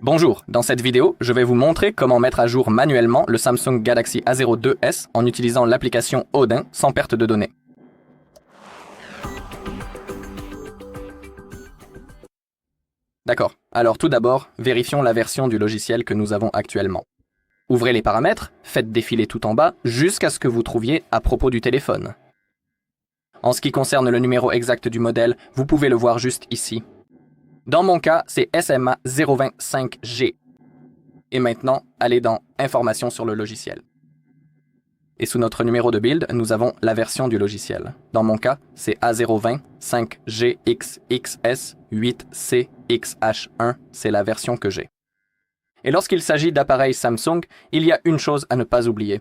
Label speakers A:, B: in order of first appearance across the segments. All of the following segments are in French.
A: Bonjour, dans cette vidéo, je vais vous montrer comment mettre à jour manuellement le Samsung Galaxy A02s en utilisant l'application Odin sans perte de données. D'accord, alors tout d'abord, vérifions la version du logiciel que nous avons actuellement. Ouvrez les paramètres, faites défiler tout en bas jusqu'à ce que vous trouviez à propos du téléphone. En ce qui concerne le numéro exact du modèle, vous pouvez le voir juste ici. Dans mon cas, c'est SMA 025G. Et maintenant, allez dans Informations sur le logiciel. Et sous notre numéro de build, nous avons la version du logiciel. Dans mon cas, c'est A020 5GXXS 8CXH1, c'est la version que j'ai. Et lorsqu'il s'agit d'appareils Samsung, il y a une chose à ne pas oublier.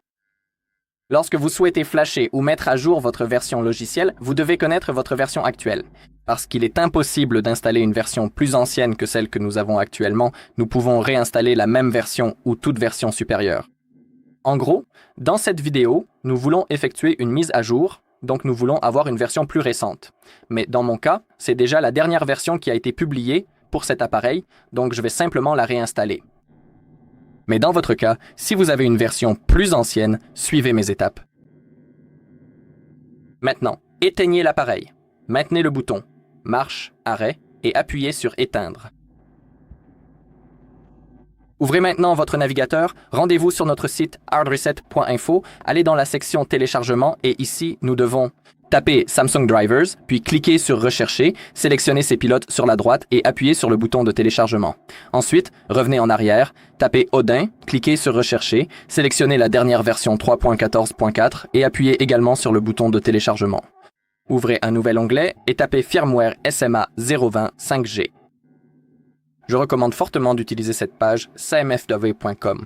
A: Lorsque vous souhaitez flasher ou mettre à jour votre version logicielle, vous devez connaître votre version actuelle. Parce qu'il est impossible d'installer une version plus ancienne que celle que nous avons actuellement, nous pouvons réinstaller la même version ou toute version supérieure. En gros, dans cette vidéo, nous voulons effectuer une mise à jour, donc nous voulons avoir une version plus récente. Mais dans mon cas, c'est déjà la dernière version qui a été publiée pour cet appareil, donc je vais simplement la réinstaller. Mais dans votre cas, si vous avez une version plus ancienne, suivez mes étapes. Maintenant, éteignez l'appareil. Maintenez le bouton Marche, Arrêt et appuyez sur Éteindre. Ouvrez maintenant votre navigateur, rendez-vous sur notre site hardreset.info, allez dans la section Téléchargement et ici, nous devons taper Samsung Drivers, puis cliquer sur Rechercher, sélectionnez ces pilotes sur la droite et appuyez sur le bouton de téléchargement. Ensuite, revenez en arrière, tapez Odin, cliquez sur Rechercher, sélectionnez la dernière version 3.14.4 et appuyez également sur le bouton de téléchargement. Ouvrez un nouvel onglet et tapez Firmware SMA 020 5G. Je recommande fortement d'utiliser cette page samfw.com.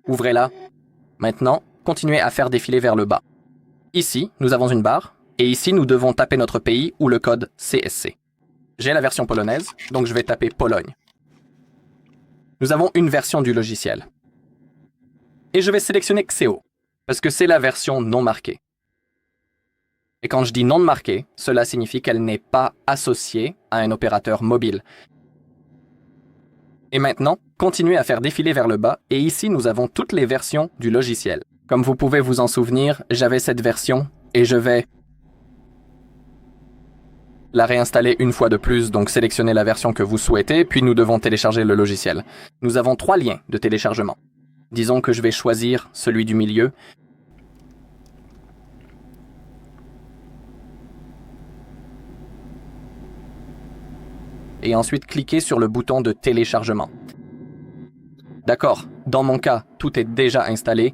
A: Ouvrez-la. Maintenant, continuez à faire défiler vers le bas. Ici, nous avons une barre, et ici, nous devons taper notre pays ou le code CSC. J'ai la version polonaise, donc je vais taper Pologne. Nous avons une version du logiciel. Et je vais sélectionner Xeo, parce que c'est la version non marquée. Et quand je dis non marquée, cela signifie qu'elle n'est pas associée à un opérateur mobile. Et maintenant, continuez à faire défiler vers le bas, et ici, nous avons toutes les versions du logiciel. Comme vous pouvez vous en souvenir, j'avais cette version et je vais la réinstaller une fois de plus, donc sélectionnez la version que vous souhaitez, puis nous devons télécharger le logiciel. Nous avons 3 liens de téléchargement. Disons que je vais choisir celui du milieu. Et ensuite cliquer sur le bouton de téléchargement. D'accord, dans mon cas, tout est déjà installé.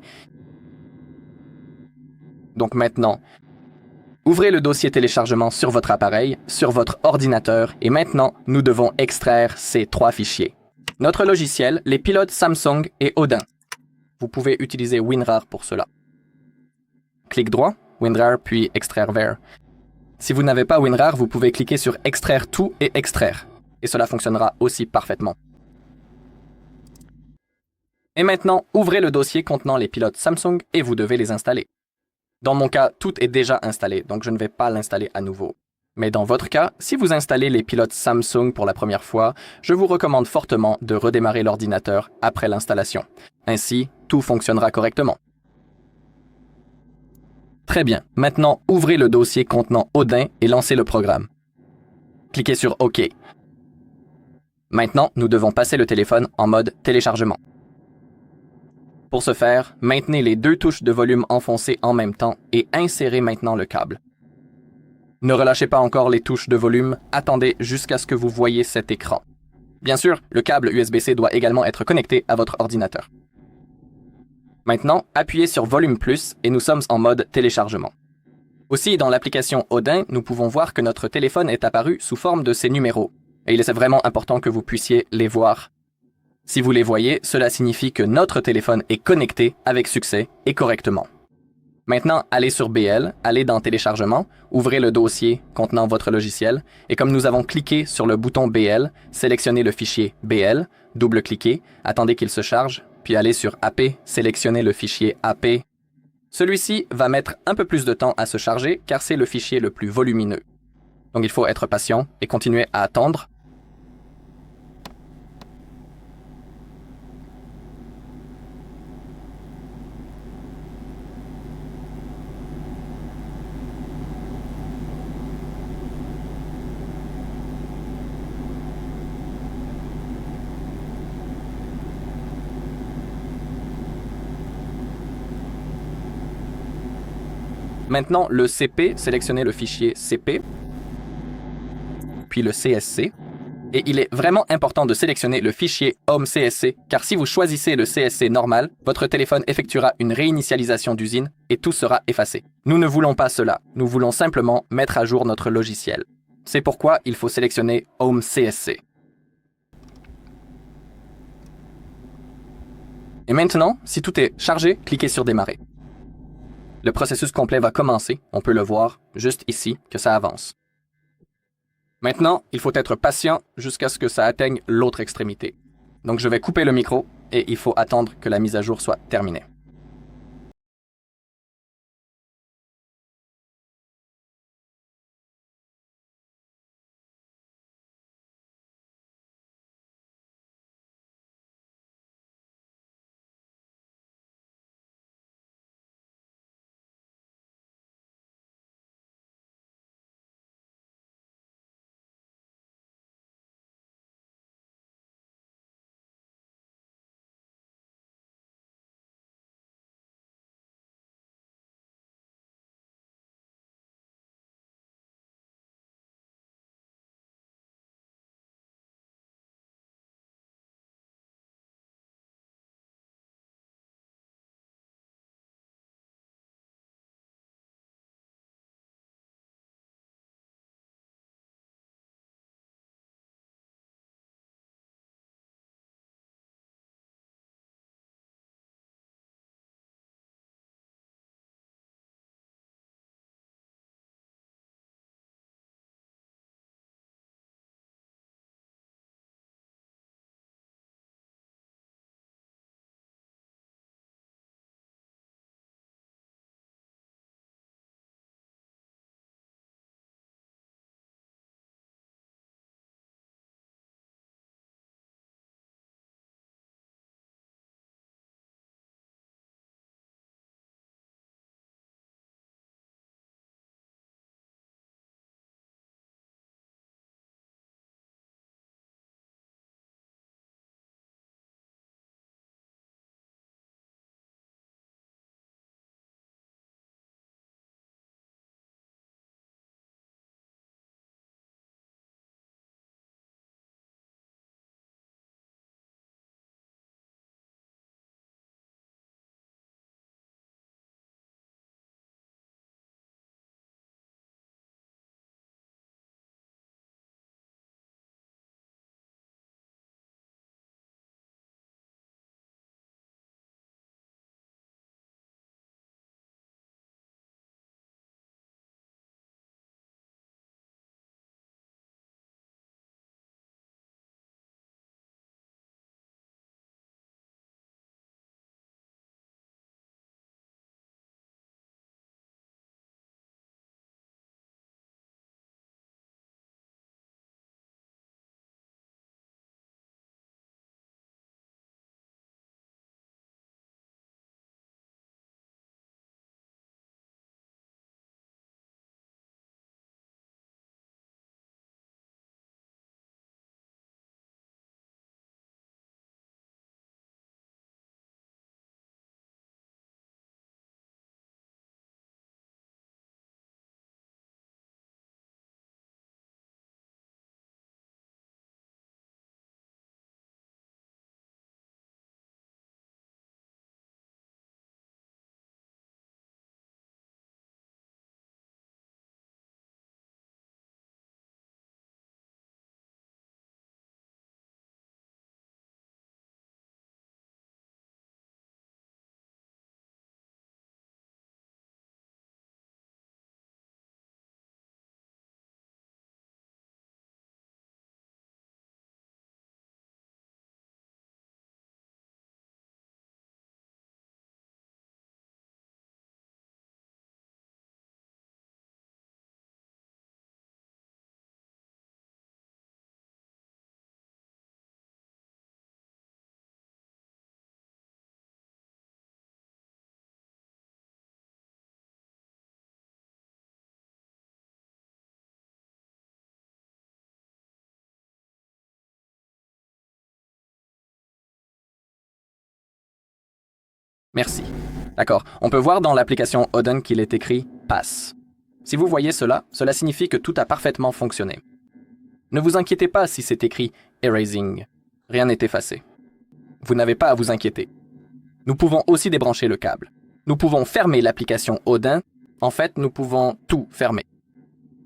A: Donc maintenant, ouvrez le dossier téléchargement sur votre appareil, sur votre ordinateur, et maintenant, nous devons extraire ces 3 fichiers. Notre logiciel, les pilotes Samsung et Odin. Vous pouvez utiliser WinRAR pour cela. Clic droit, WinRAR, puis extraire vers. Si vous n'avez pas WinRAR, vous pouvez cliquer sur extraire tout et extraire. Et cela fonctionnera aussi parfaitement. Et maintenant, ouvrez le dossier contenant les pilotes Samsung et vous devez les installer. Dans mon cas, tout est déjà installé, donc je ne vais pas l'installer à nouveau. Mais dans votre cas, si vous installez les pilotes Samsung pour la première fois, je vous recommande fortement de redémarrer l'ordinateur après l'installation. Ainsi, tout fonctionnera correctement. Très bien, maintenant ouvrez le dossier contenant Odin et lancez le programme. Cliquez sur OK. Maintenant, nous devons passer le téléphone en mode téléchargement. Pour ce faire, maintenez les 2 touches de volume enfoncées en même temps et insérez maintenant le câble. Ne relâchez pas encore les touches de volume, attendez jusqu'à ce que vous voyez cet écran. Bien sûr, le câble USB-C doit également être connecté à votre ordinateur. Maintenant, appuyez sur Volume Plus et nous sommes en mode téléchargement. Aussi, dans l'application Odin, nous pouvons voir que notre téléphone est apparu sous forme de ces numéros. Et il est vraiment important que vous puissiez les voir. Si vous les voyez, cela signifie que notre téléphone est connecté avec succès et correctement. Maintenant, allez sur BL, allez dans Téléchargement, ouvrez le dossier contenant votre logiciel, et comme nous avons cliqué sur le bouton BL, sélectionnez le fichier BL, double-cliquez, attendez qu'il se charge, puis allez sur AP, sélectionnez le fichier AP. Celui-ci va mettre un peu plus de temps à se charger, car c'est le fichier le plus volumineux. Donc il faut être patient et continuer à attendre. Maintenant, le CP, sélectionnez le fichier CP, puis le CSC. Et il est vraiment important de sélectionner le fichier Home CSC, car si vous choisissez le CSC normal, votre téléphone effectuera une réinitialisation d'usine et tout sera effacé. Nous ne voulons pas cela, nous voulons simplement mettre à jour notre logiciel. C'est pourquoi il faut sélectionner Home CSC. Et maintenant, si tout est chargé, cliquez sur Démarrer. Le processus complet va commencer, on peut le voir juste ici que ça avance. Maintenant, il faut être patient jusqu'à ce que ça atteigne l'autre extrémité. Donc je vais couper le micro et il faut attendre que la mise à jour soit terminée. Merci. D'accord. On peut voir dans l'application Odin qu'il est écrit passe. Si vous voyez cela, cela signifie que tout a parfaitement fonctionné. Ne vous inquiétez pas si c'est écrit « Erasing ». Rien n'est effacé. Vous n'avez pas à vous inquiéter. Nous pouvons aussi débrancher le câble. Nous pouvons fermer l'application Odin. En fait, nous pouvons tout fermer.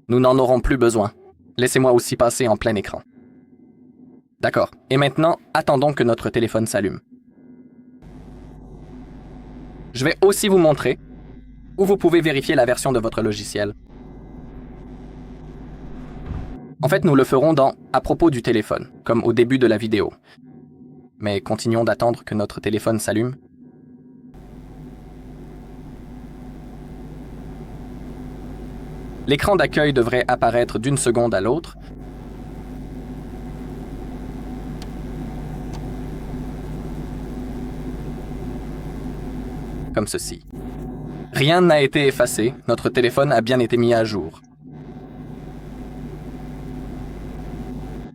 A: Nous n'en aurons plus besoin. Laissez-moi aussi passer en plein écran. D'accord. Et maintenant, attendons que notre téléphone s'allume. Je vais aussi vous montrer où vous pouvez vérifier la version de votre logiciel. En fait, nous le ferons dans « À propos du téléphone », comme au début de la vidéo. Mais continuons d'attendre que notre téléphone s'allume. L'écran d'accueil devrait apparaître d'une seconde à l'autre. Comme ceci. Rien n'a été effacé, notre téléphone a bien été mis à jour.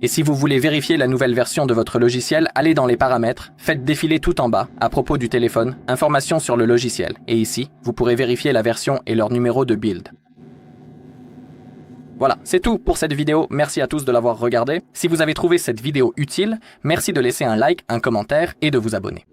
A: Et si vous voulez vérifier la nouvelle version de votre logiciel, allez dans les paramètres, faites défiler tout en bas, à propos du téléphone, informations sur le logiciel. Et ici, vous pourrez vérifier la version et leur numéro de build. Voilà, c'est tout pour cette vidéo. Merci à tous de l'avoir regardé. Si vous avez trouvé cette vidéo utile, merci de laisser un like, un commentaire et de vous abonner.